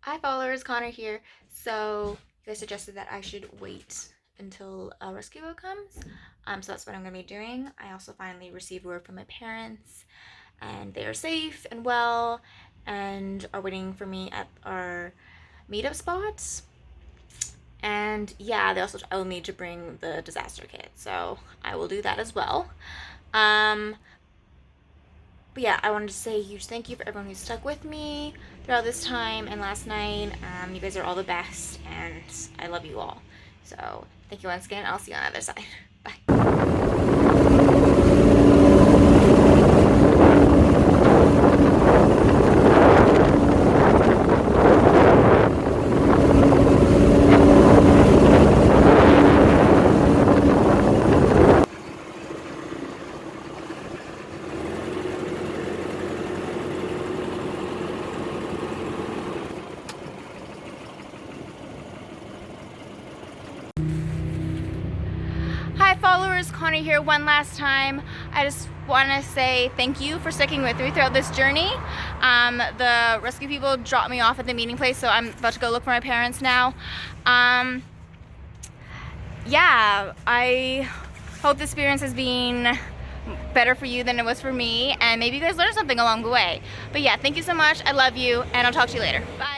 Hi followers, Connor here. So you guys suggested that I should wait until a rescue boat comes. So that's what I'm gonna be doing. I also finally received word from my parents and they are safe and well and are waiting for me at our meetup spots. And yeah, they also told me to bring the disaster kit, so I will do that as well. Um, but yeah, I wanted to say a huge thank you for everyone who stuck with me throughout this time and last night. You guys are all the best, and I love you all. So thank you once again. I'll see you on the other side. Bye. Hi followers, Connie here one last time. I just want to say thank you for sticking with me throughout this journey. The rescue people dropped me off at the meeting place, so I'm about to go look for my parents now. Yeah, I hope the experience has been better for you than it was for me, and maybe you guys learned something along the way. But yeah, thank you so much. I love you, and I'll talk to you later. Bye.